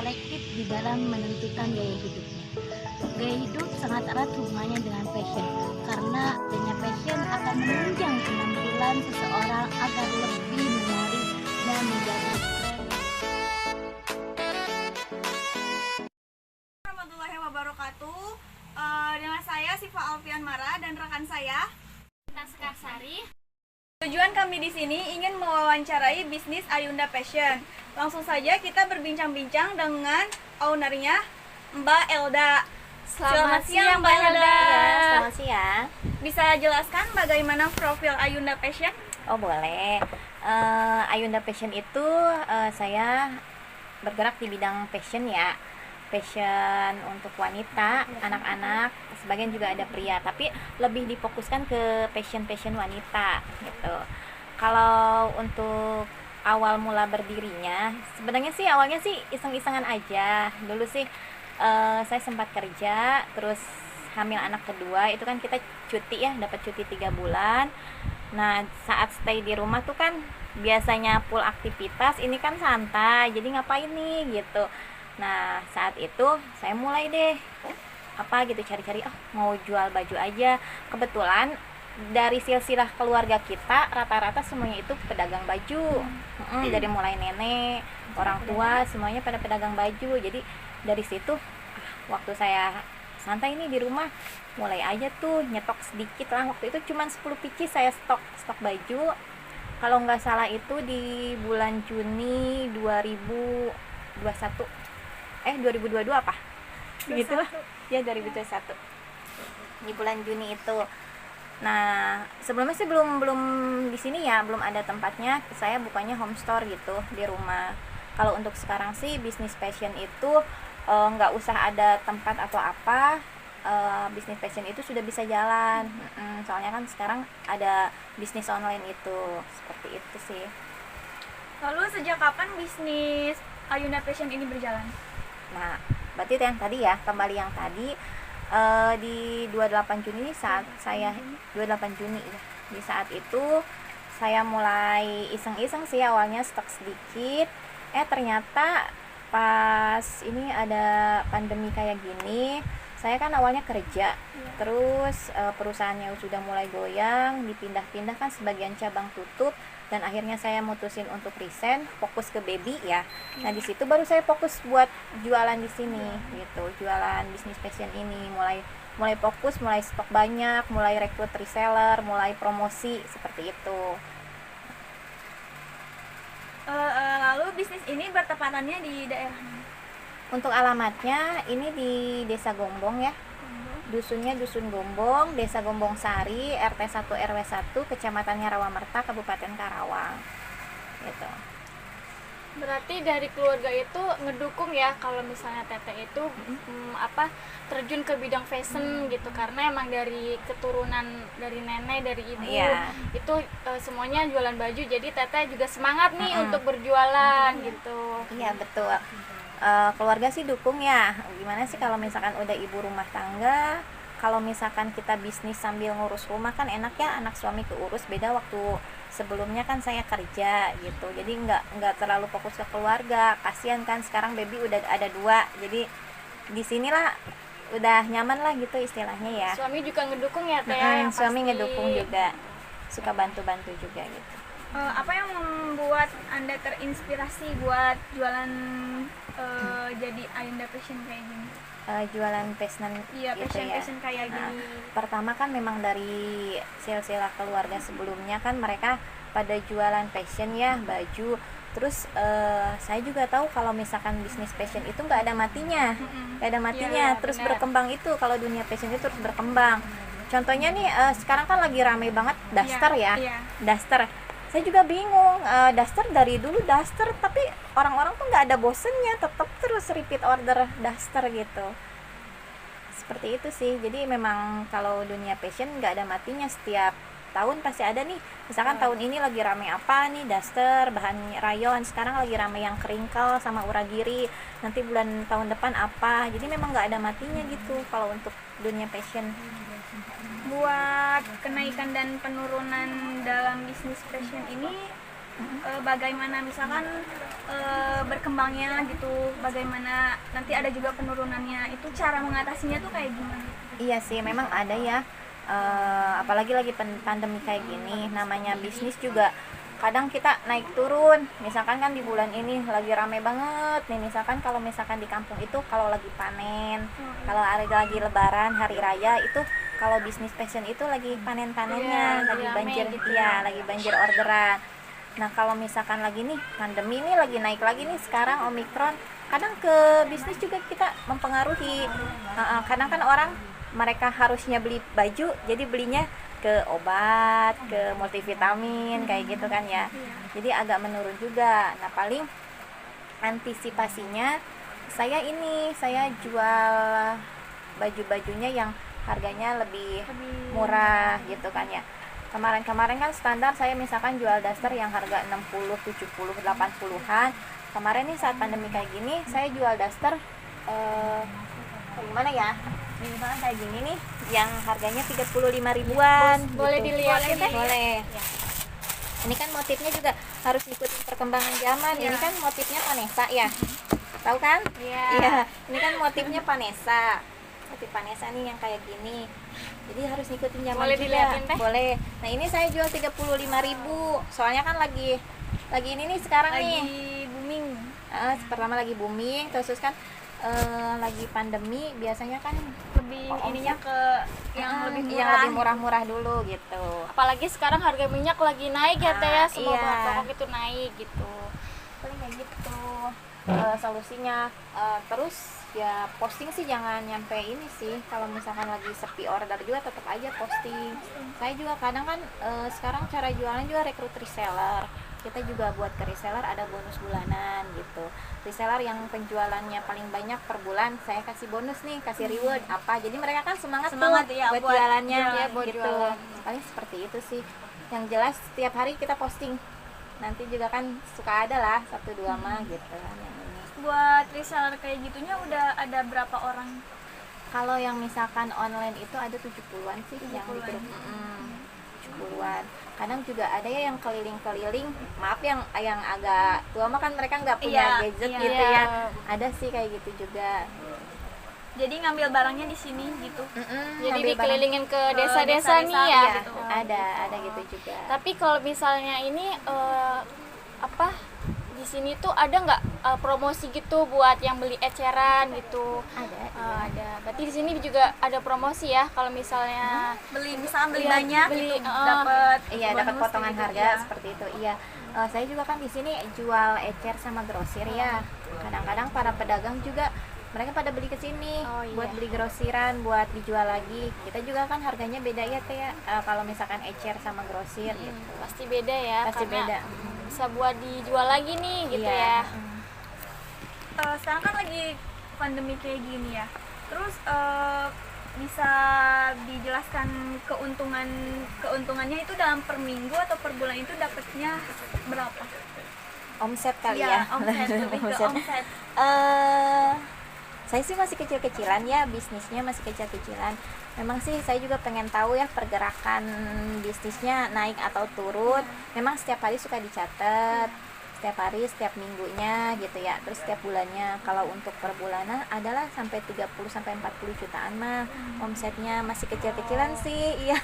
selektif di dalam menentukan gaya hidupnya. Gaya hidup sangat erat hubungannya dengan passion, karena adanya passion akan menunjang penampilan seseorang agar lebih menarik dan menjadi tren. Warahmatullahi wabarakatuh. Dengan saya Siva Alfian Mara dan rekan saya Kita Sekarsari. Tujuan kami di sini ingin mewawancarai bisnis Ayunda Fashion. Langsung saja kita berbincang-bincang dengan ownernya, Mbak Elda. Selamat siang, Mbak Elda. Ya, selamat siang. Bisa jelaskan bagaimana profil Ayunda Fashion? Oh boleh. Ayunda Fashion itu saya bergerak di bidang fashion ya. Fashion untuk wanita, anak-anak, sebagian juga ada pria, tapi lebih difokuskan ke fashion wanita gitu. Kalau untuk awal mula berdirinya, sebenarnya sih awalnya sih iseng-isengan aja. Dulu sih saya sempat kerja, terus hamil anak kedua, itu kan kita cuti ya, dapat cuti 3 bulan. Nah, saat stay di rumah tuh kan biasanya full aktivitas, ini kan santai, jadi ngapain nih gitu. Nah, saat itu saya mulai deh cari-cari, mau jual baju aja. Kebetulan dari silsilah keluarga kita rata-rata semuanya itu pedagang baju. Dari mulai nenek, orang tua semuanya pada pedagang baju. Jadi dari situ waktu saya santai nih di rumah, mulai aja tuh nyetok sedikit lah. Waktu itu cuma 10 picis saya stok baju. Kalau nggak salah itu di bulan Juni 2022 apa? Gitu lah. Ya 2021. Di bulan Juni itu. Nah, sebelumnya sih belum di sini ya, belum ada tempatnya. Saya bukanya home store gitu di rumah. Kalau untuk sekarang sih bisnis fashion itu nggak usah ada tempat atau apa. Bisnis fashion itu sudah bisa jalan. Soalnya kan sekarang ada bisnis online itu. Seperti itu sih. Lalu sejak kapan bisnis Ayunda Fashion ini berjalan? Nah, berarti itu yang tadi ya, kembali yang tadi di 28 Juni saat saya 28 Juni ya. Di saat itu saya mulai iseng-iseng sih awalnya stok sedikit. Ternyata pas ini ada pandemi kayak gini, saya kan awalnya kerja. Terus perusahaannya sudah mulai goyang, dipindah-pindah kan sebagian cabang tutup. Dan akhirnya saya mutusin untuk resign, fokus ke baby ya. Nah, di situ baru saya fokus buat jualan di sini gitu, jualan bisnis fashion ini, mulai fokus, mulai stok banyak, mulai rekrut reseller, mulai promosi seperti itu. Lalu bisnis ini bertepatannya di daerah mana? Untuk alamatnya ini di Desa Gombong ya. Dusunnya Dusun Gombong, Desa Gombong Sari, RT 1 RW 1, Kecamatannya Rawamerta, Kabupaten Karawang. Gitu. Berarti dari keluarga itu ngedukung ya kalau misalnya Teteh itu terjun ke bidang fashion gitu, karena emang dari keturunan dari nenek, dari ibu itu semuanya jualan baju, jadi Teteh juga semangat nih untuk berjualan gitu. Iya betul. Keluarga sih dukung ya. Gimana sih kalau misalkan udah ibu rumah tangga, kalau misalkan kita bisnis sambil ngurus rumah kan enak ya, anak suami keurus. Beda waktu sebelumnya kan saya kerja gitu, jadi nggak terlalu fokus ke keluarga. Kasian kan sekarang baby udah ada 2, jadi di sinilah udah nyaman lah gitu istilahnya ya. Suami juga ngedukung ya Teh? Yang Suami pasti ngedukung juga, suka bantu-bantu juga gitu. Apa yang membuat Anda terinspirasi buat jualan jadi Ayunda Fashion kayak gini? Jualan fashion Iya, gitu ya. fashion kayak gini. Pertama kan memang dari silsilah keluarga sebelumnya kan mereka pada jualan fashion ya, baju. Terus saya juga tahu kalau misalkan bisnis fashion itu nggak ada matinya, terus benar. berkembang itu. Kalau dunia fashion itu terus berkembang. Contohnya nih sekarang kan lagi rame banget daster ya. Daster. Saya juga bingung, daster dari dulu daster, tapi orang-orang tuh nggak ada bosennya, tetap terus repeat order daster gitu. Seperti itu sih. Jadi memang kalau dunia fashion nggak ada matinya, setiap tahun pasti ada nih. Misalkan tahun ini lagi rame apa nih, daster bahan rayon. Sekarang lagi rame yang crinkle sama uragiri. Nanti tahun depan apa. Jadi memang nggak ada matinya gitu kalau untuk dunia fashion. Buat kenaikan dan penurunan dalam bisnis fashion ini bagaimana misalkan berkembangnya gitu, bagaimana nanti ada juga penurunannya, itu cara mengatasinya tuh kayak gimana? Iya sih, memang ada ya. Apalagi lagi pandemi kayak gini, namanya bisnis juga kadang kita naik turun. Misalkan kan di bulan ini lagi rame banget nih, misalkan kalau misalkan di kampung itu kalau lagi panen, kalau lagi lebaran, hari raya itu, kalau bisnis fashion itu lagi panen-panennya, lagi rame banjir gitu ya, lagi banjir orderan. Nah, kalau misalkan lagi nih pandemi nih lagi naik lagi nih sekarang Omikron, kadang ke bisnis juga kita mempengaruhi. Kadang kan orang mereka harusnya beli baju, jadi belinya ke obat, ke multivitamin kayak gitu kan ya. Jadi agak menurun juga. Nah, paling antisipasinya saya jual baju-bajunya yang harganya lebih murah gitu kan ya. Kemarin kan standar saya misalkan jual daster yang harga 60, 70, 80-an. Kemarin nih saat pandemi kayak gini saya jual daster gimana ya? Misalkan kayak gini nih yang harganya 35 ribuan. Boleh gitu. dilihatin teh? Boleh. Ini kan motifnya juga harus ikutin perkembangan zaman. Ini kan motifnya Vanessa ya. Tahu kan? Iya. Ini kan motifnya Vanessa. Motif Vanessa nih yang kayak gini. Jadi harus ngikutin zaman Boleh juga. dilihatin, Teh? Boleh. Nah, ini saya jual 35.000. Soalnya kan lagi ini nih sekarang Lagi nih. booming. Pertama lagi booming, terus kan lagi pandemi biasanya kan Lebih ininya ke yang lebih murah. yang lebih murah-murah dulu gitu. Apalagi sekarang harga minyak lagi naik ya teh ya, semua Iya. bahan pokok itu naik gitu. Paling kayak gitu solusinya. Terus ya posting sih jangan nyampe ini sih, kalau misalkan lagi sepi order juga tetap aja posting. Saya juga kadang kan sekarang cara jualan juga rekrut reseller. Kita juga buat ke reseller ada bonus bulanan gitu. Reseller yang penjualannya paling banyak per bulan saya kasih bonus nih, kasih reward apa. Jadi mereka kan semangat tuh ya, buat buat jualannya jualan, buat gitu. jualan. Paling seperti itu sih. Yang jelas setiap hari kita posting. Nanti juga kan suka ada lah 1-2 mah gitu kan yang ini. Buat reseller kayak gitunya udah ada berapa orang? Kalau yang misalkan online itu ada 70-an sih yang di 70-an. grup. 70-an. Kadang juga ada ya yang keliling-keliling. Maaf yang agak tua mah kan mereka nggak punya Iya, gadget iya. gitu ya. Ada sih kayak gitu juga. Jadi ngambil barangnya di sini gitu. Jadi Ngambil barang. dikelilingin ke Ke desa-desa nih desa-desa, ya. Iya, gitu. ada gitu juga. Tapi kalau misalnya ini apa di sini tuh ada nggak promosi gitu buat yang beli eceran gitu? Ada. Ada. Berarti di sini juga ada promosi ya kalau misalnya Misalkan beli Iya, banyak beli, gitu, oh. dapat Iya, dapat bonus potongan gitu, harga iya. seperti itu. Iya. Saya juga kan di sini jual ecer sama grosir ya. Kadang-kadang para pedagang juga mereka pada beli ke sini Oh, iya. buat beli grosiran, buat dijual lagi. Kita juga kan harganya beda ya teh ya. Kalau misalkan ecer sama grosir gitu. pasti beda ya. Pasti karena beda. Bisa buat dijual lagi nih gitu Iya. ya. Sekarang kan lagi pandemi kayak gini ya. Terus bisa dijelaskan keuntungannya itu dalam per minggu atau per bulan itu dapatnya berapa? Omset kali Iya, ya. omset, lebih ke Omset. omset. Saya sih masih kecil-kecilan ya, bisnisnya masih kecil-kecilan. Memang sih saya juga pengen tahu ya pergerakan bisnisnya naik atau turun. Memang setiap hari suka dicatat, setiap hari, setiap minggunya gitu ya. Terus setiap bulannya. Kalau untuk per bulanan adalah sampai 30 sampai 40 jutaan mah omsetnya, masih kecil-kecilan sih. Iya.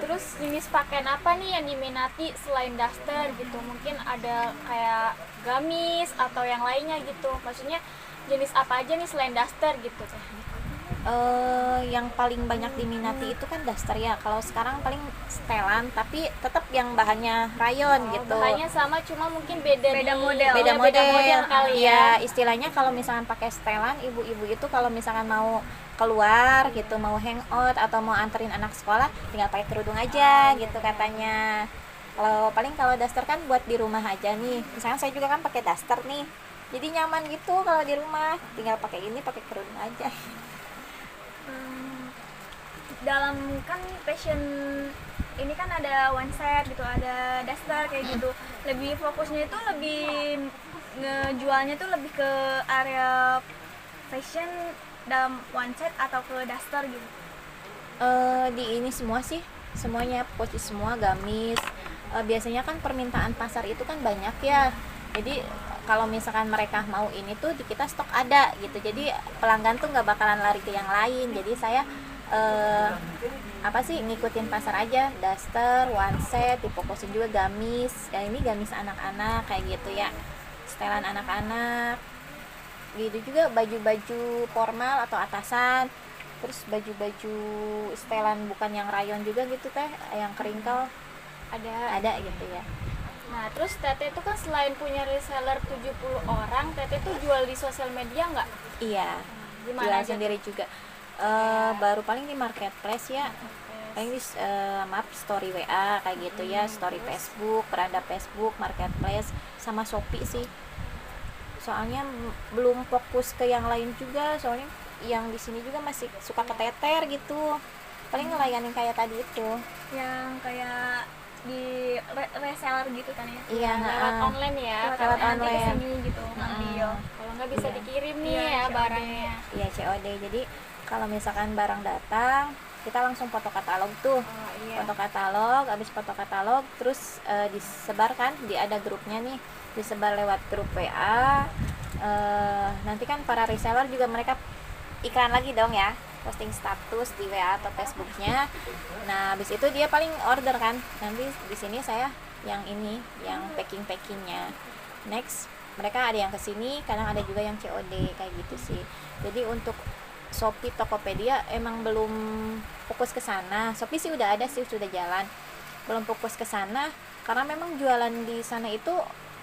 Terus jenis pakaian apa nih yang diminati selain daster gitu? Mungkin ada kayak gamis atau yang lainnya gitu. Maksudnya jenis apa aja nih selain daster gitu teh? Yang paling banyak diminati itu kan daster ya. Kalau sekarang paling setelan, tapi tetap yang bahannya rayon gitu. Bahannya sama cuma mungkin beda model. Beda model kali ya. ya. Istilahnya kalau misalkan pakai setelan, ibu-ibu itu kalau misalkan mau keluar gitu, mau hangout atau mau anterin anak sekolah, tinggal pakai kerudung aja gitu katanya. Kalau daster kan buat di rumah aja nih. Misalnya saya juga kan pakai daster nih, jadi nyaman gitu kalau di rumah, tinggal pakai kerudung aja. Dalam kan fashion ini kan ada one set gitu, ada daster kayak gitu. Lebih fokusnya itu lebih ngejualnya tuh lebih ke area fashion dalam one set atau ke daster gitu. Di ini semua sih, semuanya, poci semua, gamis. Biasanya kan permintaan pasar itu kan banyak ya, jadi kalau misalkan mereka mau ini tuh di kita stok ada gitu, jadi pelanggan tuh nggak bakalan lari ke yang lain. Jadi saya ngikutin pasar aja, daster, one set, difokusin juga gamis. Ya ini gamis anak-anak kayak gitu ya, setelan anak-anak gitu, juga baju-baju formal atau atasan, terus baju-baju setelan bukan yang rayon juga gitu teh, yang keringkel ada gitu ya. Nah, terus Teteh itu kan selain punya reseller 70 orang, Teteh itu jual di sosial media nggak? Iya, Gimana jual aja sendiri juga. Baru paling di marketplace ya, paling di story WA kayak gitu ya, story Facebook, beranda Facebook, marketplace, sama Shopee sih. Soalnya belum fokus ke yang lain juga, soalnya yang di sini juga masih suka keteter gitu, paling ngelayanin kayak tadi itu. Yang kayak di reseller gitu kan ya? Iya, Lewat online ya. lewat Nanti online. kesini gitu ngambil. Kalau nggak bisa Iya. dikirim nih Iya, ya COD. barangnya. Iya, COD. Jadi kalau misalkan barang datang, kita langsung foto katalog tuh. Oh iya. Foto katalog, habis foto katalog terus disebarkan, ada grupnya nih, disebar lewat grup WA. Nanti kan para reseller juga mereka iklan lagi dong ya, posting status di WA atau Facebooknya. Nah habis itu dia paling order kan, nanti di sini saya yang packingnya. Next mereka ada yang kesini, kadang ada juga yang COD kayak gitu sih. Jadi untuk Shopee, Tokopedia emang belum fokus ke sana. Shopee sih udah ada sih, sudah jalan. Belum fokus ke sana karena memang jualan di sana itu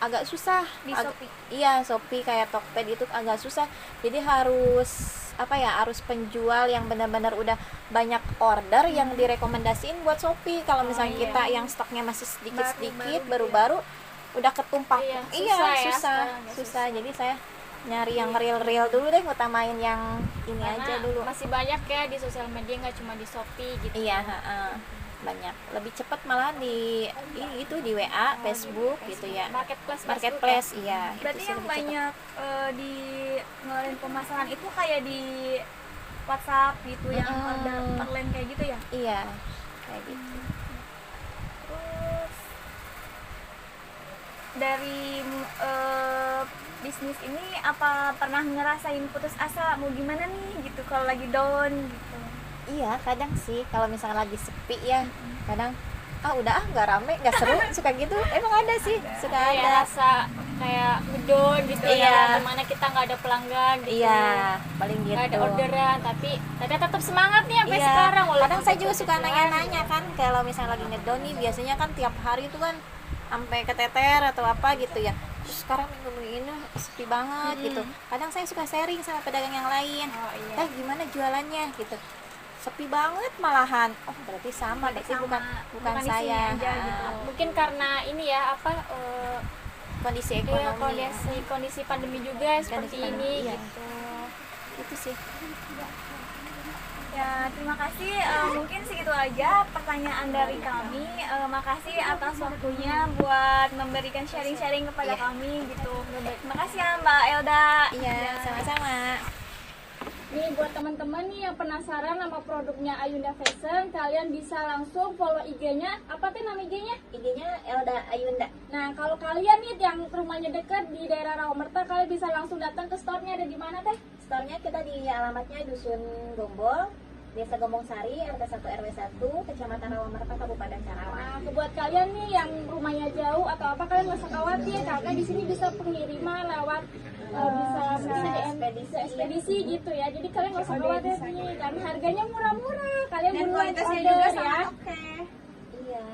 agak susah. Di Shopee? Iya, Shopee kayak Tokped itu agak susah. Jadi harus harus penjual yang benar-benar udah banyak order yang direkomendasiin buat Shopee. Kalau misalnya iya. kita yang stoknya masih sedikit-sedikit, Baru-baru baru-baru udah ketumpak. Iya, susah ya susah, sekarang ya, susah. Jadi saya nyari yang real dulu deh, utamain yang ini Karena aja dulu. masih banyak ya di sosial media, nggak cuma di Shopee gitu. Iya, banyak. Lebih cepat malah di di WA, Facebook gitu ya. Marketplace, iya. itu Berarti sih yang lebih cepat. banyak di ngeluarin pemasaran itu kayak di WhatsApp gitu, yang order online kayak gitu ya? Iya, kayak gitu. Terus dari bisnis ini apa pernah ngerasain putus asa, mau gimana nih gitu kalau lagi down gitu? Iya, kadang sih kalau misalnya lagi sepi ya, kadang udah nggak rame, nggak seru, suka gitu. Emang ada sih, suka Kayak ada. rasa kayak ngedon gitu Iya. ya, dimana kita nggak ada pelanggan gitu. Iya, paling gitu. Nggak ada orderan, tapi tetap semangat nih sampai Iya. sekarang. walaupun Kadang saya juga sepi suka gitu nanya-nanya kan, kalau misalnya lagi ngedon nih, biasanya kan tiap hari itu kan sampai keteter atau apa gitu ya. Terus sekarang minggu ini sepi banget gitu. Kadang saya suka sharing sama pedagang yang lain. Oh iya. Gimana jualannya gitu. Sepi banget malahan. Oh, berarti sama, berarti bukan bukan di sini saya. aja gitu. Mungkin karena ini ya Kondisi iya, ekonomi. kondisi pandemi juga seperti Kondisi ini pandemi, iya. gitu. Itu sih. Ya, terima kasih. Mungkin segitu aja pertanyaan dari kami. Makasih atas waktunya buat memberikan sharing-sharing kepada Iya. kami gitu. Terima kasih ya Mbak Elda. Iya, sama-sama. Nih buat teman-teman nih yang penasaran sama produknya Ayunda Fashion, kalian bisa langsung follow IG-nya. Apa tuh nama IG-nya? IG-nya Elda Ayunda. Nah, kalau kalian nih yang rumahnya dekat di daerah Rawamerta, kalian bisa langsung datang ke store-nya. Ada di mana teh? Store-nya kita di alamatnya Dusun Gombol, Desa Gombong Sari, RT 1 RW 1, Kecamatan Rawamerta, Kabupaten Karawang. Nah, buat kalian nih yang rumahnya jauh atau apa, kalian nggak usah khawatir karena di sini bisa pengiriman lewat bisa ekspedisi gitu ya. Jadi kalian nggak usah khawatir nih karena harganya murah-murah. Kalian Dan buruan kualitasnya order juga ya. sangat oke. Iya.